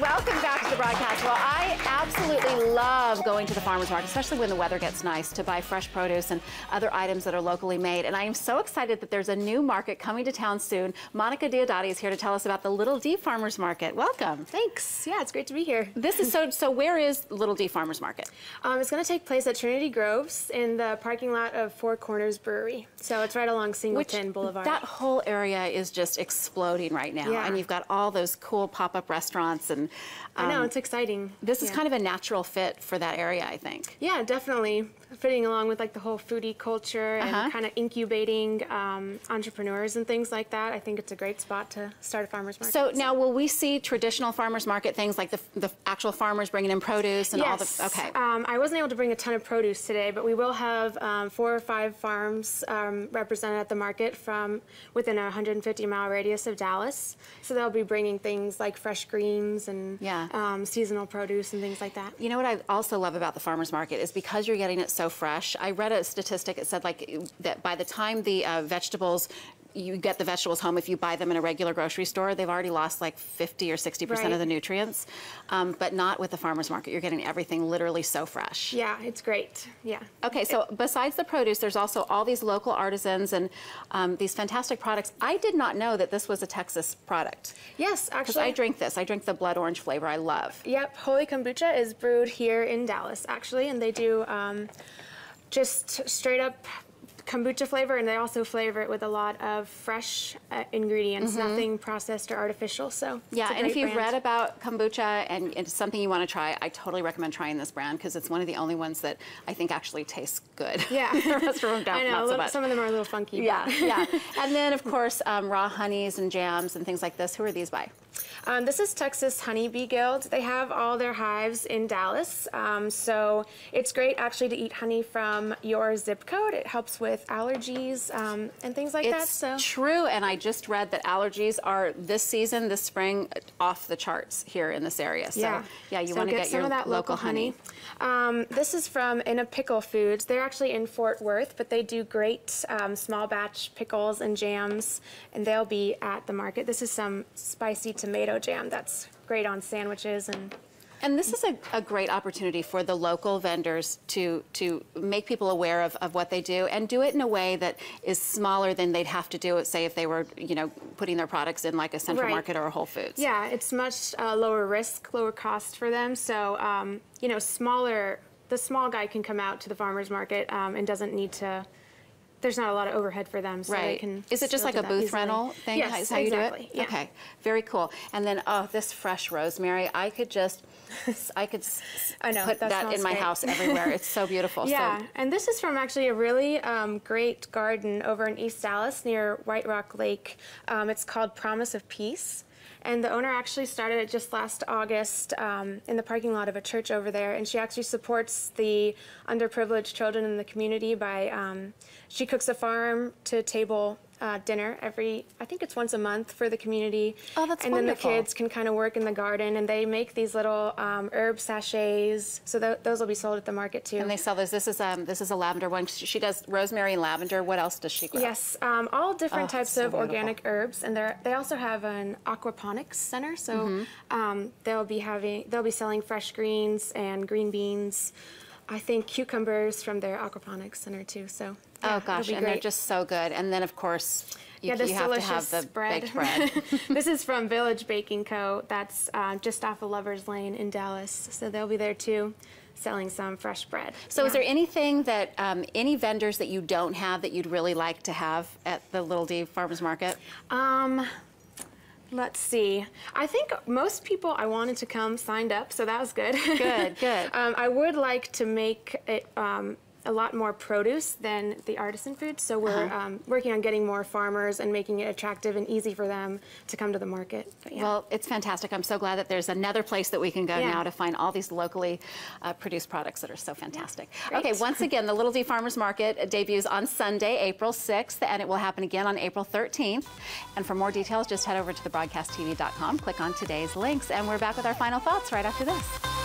Welcome back to the broadcast. Well, I absolutely love going to the farmer's market, especially when the weather gets nice, to buy fresh produce and other items that are locally made. And I am so excited that there's a new market coming to town soon. Monica Diodati is here to tell us about the Little D Farmer's Market. Welcome. Thanks. Yeah, it's great to be here. This is so where is Little D Farmer's Market? It's going to take place at Trinity Groves in the parking lot of Four Corners Brewery. So it's right along Singleton Boulevard. That whole area is just exploding right now. Yeah. And you've got all those cool pop-up restaurants. And I know, it's exciting. This is kind of a natural fit for that area, I think. Yeah, definitely. Fitting along with like the whole foodie culture and kind of incubating entrepreneurs and things like that. I think it's a great spot to start a farmer's market. So now, will we see traditional farmer's market things like the actual farmers bringing in produce and all the? Okay. I wasn't able to bring a ton of produce today, but we will have 4 or 5 farms represented at the market from within a 150-mile radius of Dallas. So they'll be bringing things like fresh greens and seasonal produce and things like that. You know what I also love about the farmer's market is because you're getting it so fresh. I read a statistic, it said like that by the time the you get the vegetables home, if you buy them in a regular grocery store, they've already lost like 50 or 60% of the nutrients, but not with the farmer's market. You're getting everything literally so fresh. Yeah, it's great. Yeah. Okay, so besides the produce, there's also all these local artisans and these fantastic products. I did not know that this was a Texas product. Yes, actually. Because I drink this. I drink the blood orange flavor. I love. Yep, Holy Kombucha is brewed here in Dallas, actually, and they do just straight up kombucha flavor, and they also flavor it with a lot of fresh ingredients, nothing processed or artificial. So yeah, and if you've read about kombucha and it's something you want to try, I totally recommend trying this brand because it's one of the only ones that I think actually tastes good. Yeah, the rest of them don't. I know, not so much. Some of them are a little funky. Yeah, yeah. And then of course raw honeys and jams and things like this. Who are these by? This is Texas Honeybee Guild. They have all their hives in Dallas, so it's great actually to eat honey from your zip code. It helps with allergies and things like that. So true, and I just read that allergies are this season, this spring, off the charts here in this area. So yeah, you want to get your local honey. This is from In a Pickle Foods. They're actually in Fort Worth, but they do great small batch pickles and jams, and they'll be at the market. This is some spicy tomato jam that's great on sandwiches. And this is a great opportunity for the local vendors to make people aware of what they do and do it in a way that is smaller than they'd have to do it, say, if they were, putting their products in like a Central Market or a Whole Foods. Yeah, it's much lower risk, lower cost for them. So, the small guy can come out to the farmer's market and doesn't need to. There's not a lot of overhead for them, so they can. Is it just like a booth rental thing? Yes, is how you do it? Yeah. Okay, very cool. And then, this fresh rosemary, I could put that in my house everywhere. It's so beautiful. Yeah, and this is from actually a really great garden over in East Dallas near White Rock Lake. It's called Promise of Peace. And the owner actually started it just last August in the parking lot of a church over there. And she actually supports the underprivileged children in the community by, she cooks a farm-to-table dinner I think it's once a month for the community. Oh, that's and wonderful. Then the kids can kind of work in the garden, and they make these little herb sachets. So those will be sold at the market too. And they sell those. This is a lavender one. She does rosemary and lavender. What else does she grow? Yes, all different types of organic herbs, and they also have an aquaponics center. So they'll be selling fresh greens and green beans. I think cucumbers from their aquaponics center too. So oh gosh, and they're just so good. And then of course you have to have the baked bread. This is from Village Baking Co. That's just off of Lovers Lane in Dallas. So they'll be there too, selling some fresh bread. So is there anything that any vendors that you don't have that you'd really like to have at the Little D Farmers Market? Let's see. I think most people I wanted to come signed up, so that was good. Good, good. I would like to make it a lot more produce than the artisan food, so we're working on getting more farmers and making it attractive and easy for them to come to the market. Well, it's fantastic. I'm so glad that there's another place that we can go now to find all these locally produced products that are so fantastic. Okay, once again, the Little D Farmers Market debuts on Sunday, April 6th, and it will happen again on April 13th. And for more details, just head over to thebroadcasttv.com, click on today's links, and we're back with our final thoughts right after this.